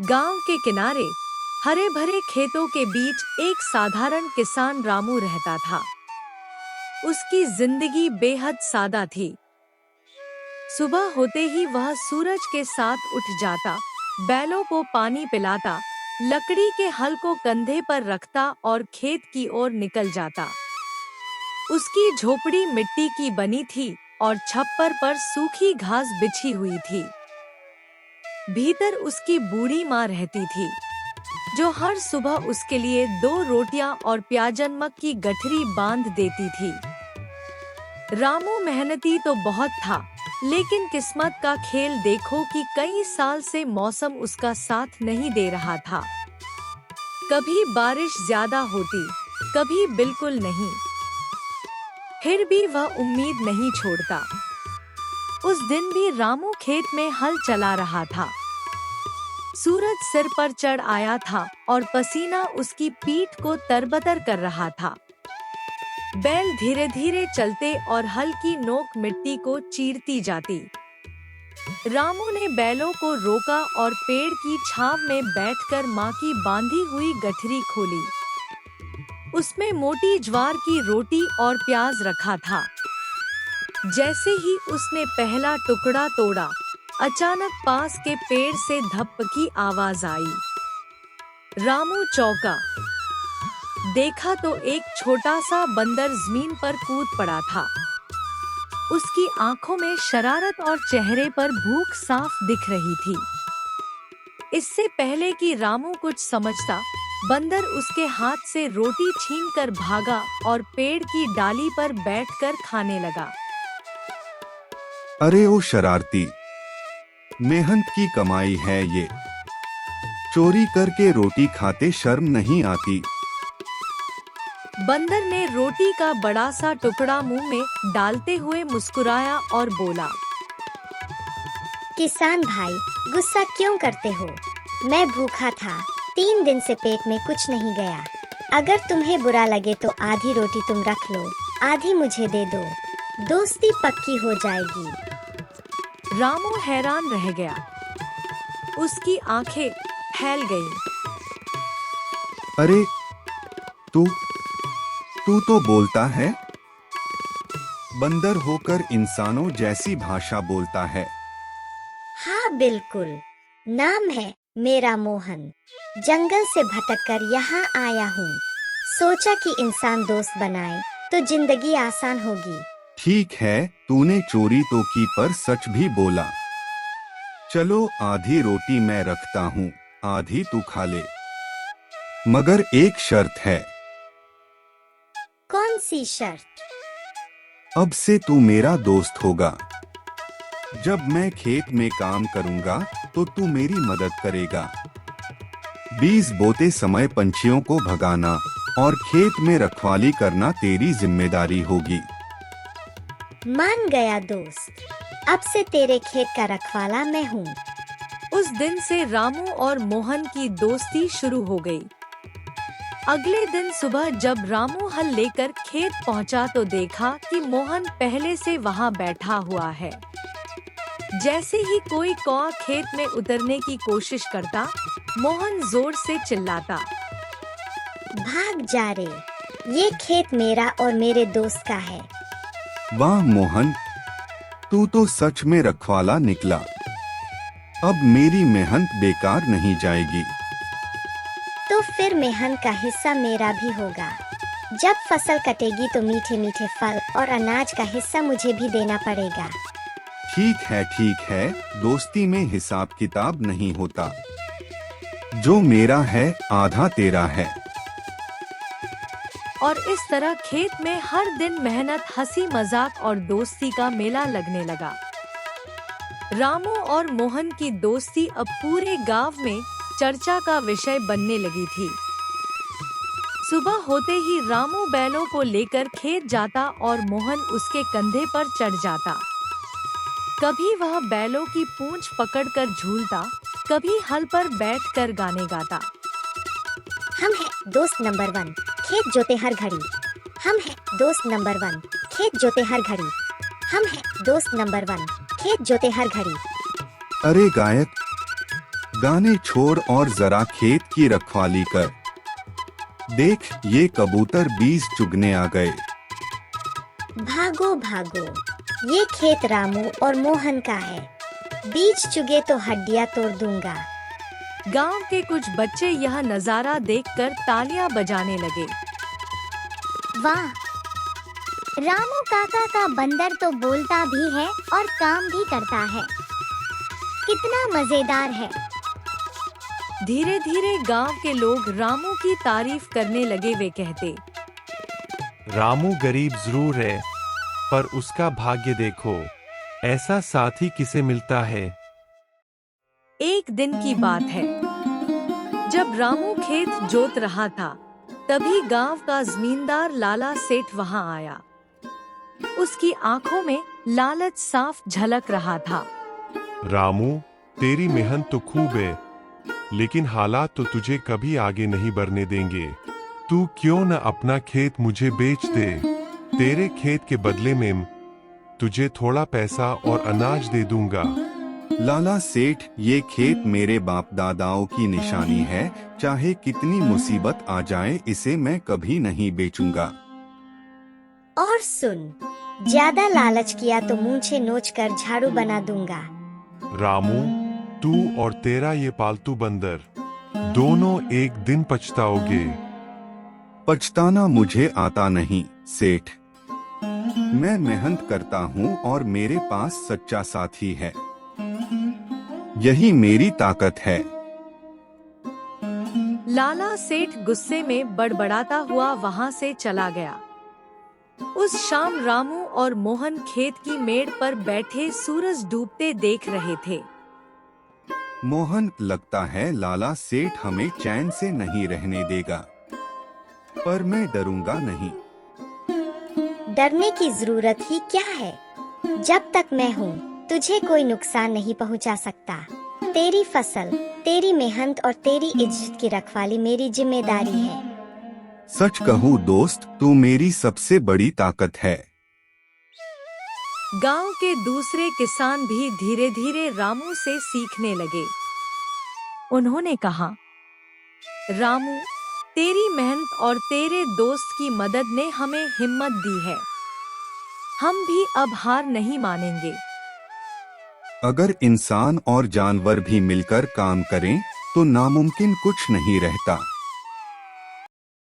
गांव के किनारे हरे भरे खेतों के बीच एक साधारण किसान रामू रहता था। उसकी जिंदगी बेहद सादा थी। सुबह होते ही वह सूरज के साथ उठ जाता, बैलों को पानी पिलाता, लकड़ी के हल को कंधे पर रखता और खेत की ओर निकल जाता। उसकी झोपड़ी मिट्टी की बनी थी और छप्पर पर सूखी घास बिछी हुई थी। भीतर उसकी बूढ़ी माँ रहती थी, जो हर सुबह उसके लिए 2 रोटियां और प्याजनमक की गठरी बांध देती थी। रामू मेहनती तो बहुत था, लेकिन किस्मत का खेल देखो कि कई साल से मौसम उसका साथ नहीं दे रहा था। कभी बारिश ज्यादा होती, कभी बिल्कुल नहीं। फिर भी वह उम्मीद नहीं छोड़ता। उस दिन भी रामू खेत में हल चला रहा था। सूरज सिर पर चढ़ आया था और पसीना उसकी पीठ को तरबतर कर रहा था। बैल धीरे धीरे चलते और हल की नोक मिट्टी को चीरती जाती। रामू ने बैलों को रोका और पेड़ की छांव में बैठकर माँ की बांधी हुई गठरी खोली। उसमें मोटी ज्वार की रोटी और प्याज रखा था। जैसे ही उसने पहला टुकड़ा तोड़ा, अचानक पास के पेड़ से धप की आवाज आई। रामू चौंका। देखा तो एक छोटा सा बंदर जमीन पर कूद पड़ा था। उसकी आंखों में शरारत और चेहरे पर भूख साफ दिख रही थी। इससे पहले कि रामू कुछ समझता, बंदर उसके हाथ से रोटी छीनकर भागा और पेड़ की डाली पर बैठकर खाने लगा। अरे ओ शरारती, मेहनत की कमाई है ये। चोरी करके रोटी खाते शर्म नहीं आती? बंदर ने रोटी का बड़ा सा टुकड़ा मुंह में डालते हुए मुस्कुराया और बोला, किसान भाई, गुस्सा क्यों करते हो? मैं भूखा था, 3 दिन से पेट में कुछ नहीं गया। अगर तुम्हें बुरा लगे तो आधी रोटी तुम रख लो, आधी मुझे दे दो। दोस्ती पक्की हो जाएगी। रामू हैरान रह गया। उसकी आंखें फैल गईं। अरे तू तो बोलता है। बंदर होकर इंसानों जैसी भाषा बोलता है। हाँ बिल्कुल, नाम है मेरा मोहन। जंगल से भटककर यहाँ आया हूँ। सोचा कि इंसान दोस्त बनाए तो जिंदगी आसान होगी। ठीक है, तूने चोरी तो की पर सच भी बोला। चलो आधी रोटी मैं रखता हूँ, आधी तू खा ले। मगर एक शर्त है। कौन सी शर्त? अब से तू मेरा दोस्त होगा। जब मैं खेत में काम करूंगा तो तू मेरी मदद करेगा। बीज बोते समय पंछियों को भगाना और खेत में रखवाली करना तेरी जिम्मेदारी होगी। मान गया दोस्त, अब से तेरे खेत का रखवाला मैं हूँ। उस दिन से रामू और मोहन की दोस्ती शुरू हो गई। अगले दिन सुबह जब रामू हल लेकर खेत पहुंचा तो देखा कि मोहन पहले से वहां बैठा हुआ है। जैसे ही कोई कौवा खेत में उतरने की कोशिश करता, मोहन जोर से चिल्लाता, भाग जा रे, ये खेत मेरा और मेरे दोस्त का है। वाह मोहन, तू तो सच में रखवाला निकला। अब मेरी मेहनत बेकार नहीं जाएगी। तो फिर मेहनत का हिस्सा मेरा भी होगा। जब फसल कटेगी तो मीठे मीठे फल और अनाज का हिस्सा मुझे भी देना पड़ेगा। ठीक है, दोस्ती में हिसाब किताब नहीं होता। जो मेरा है आधा तेरा है। और इस तरह खेत में हर दिन मेहनत, हंसी मजाक और दोस्ती का मेला लगने लगा। रामू और मोहन की दोस्ती अब पूरे गांव में चर्चा का विषय बनने लगी थी। सुबह होते ही रामू बैलों को लेकर खेत जाता और मोहन उसके कंधे पर चढ़ जाता। कभी वह बैलों की पूंछ पकड़कर झूलता, कभी हल पर बैठकर गाने गाता। हम हैं दोस्त नंबर 1, खेत जोते हर घड़ी। हम हैं दोस्त नंबर 1, खेत जोते हर घड़ी। हम हैं दोस्त नंबर 1, खेत जोते हर घड़ी। अरे गायक, गाने छोड़ और जरा खेत की रखवाली कर। देख, ये कबूतर बीज चुगने आ गए। भागो भागो, ये खेत रामू और मोहन का है। बीज चुगे तो हड्डियां तोड़ दूंगा। गांव के कुछ बच्चे यह नजारा देखकर तालियां बजाने लगे। वाह, रामू काका का बंदर तो बोलता भी है और काम भी करता है। कितना मजेदार है। धीरे धीरे गांव के लोग रामू की तारीफ करने लगे। वे कहते, रामू गरीब जरूर है, पर उसका भाग्य देखो, ऐसा साथी किसे मिलता है। एक दिन की बात है, जब रामू खेत जोत रहा था, तभी गांव का जमींदार लाला सेठ वहां आया। उसकी आंखों में लालच साफ झलक रहा था। रामू, तेरी मेहनत तो खूब है, लेकिन हालात तो तुझे कभी आगे नहीं बढ़ने देंगे। तू क्यों न अपना खेत मुझे बेच दे। तेरे खेत के बदले में तुझे थोड़ा पैसा और अनाज दे दूंगा। लाला सेठ, ये खेत मेरे बाप दादाओं की निशानी है। चाहे कितनी मुसीबत आ जाए, इसे मैं कभी नहीं बेचूंगा। और सुन, ज्यादा लालच किया तो मूंछें नोच कर झाड़ू बना दूंगा। रामू, तू और तेरा ये पालतू बंदर दोनों एक दिन पछताओगे। पछताना मुझे आता नहीं सेठ। मैं मेहनत करता हूँ और मेरे पास सच्चा साथी है। यही मेरी ताकत है। लाला सेठ गुस्से में बड़बड़ाता हुआ वहां से चला गया। उस शाम रामू और मोहन खेत की मेड़ पर बैठे सूरज डूबते देख रहे थे। मोहन, लगता है लाला सेठ हमें चैन से नहीं रहने देगा, पर मैं डरूंगा नहीं। डरने की जरूरत ही क्या है। जब तक मैं हूँ, तुझे कोई नुकसान नहीं पहुँचा सकता। तेरी फसल, तेरी मेहनत और तेरी इज्जत की रखवाली मेरी जिम्मेदारी है। सच कहूँ दोस्त, तू मेरी सबसे बड़ी ताकत है। गांव के दूसरे किसान भी धीरे धीरे रामू से सीखने लगे। उन्होंने कहा, रामू, तेरी मेहनत और तेरे दोस्त की मदद ने हमें हिम्मत दी है। हम भी अब हार नहीं मानेंगे। अगर इंसान और जानवर भी मिलकर काम करें, तो नामुमकिन कुछ नहीं रहता।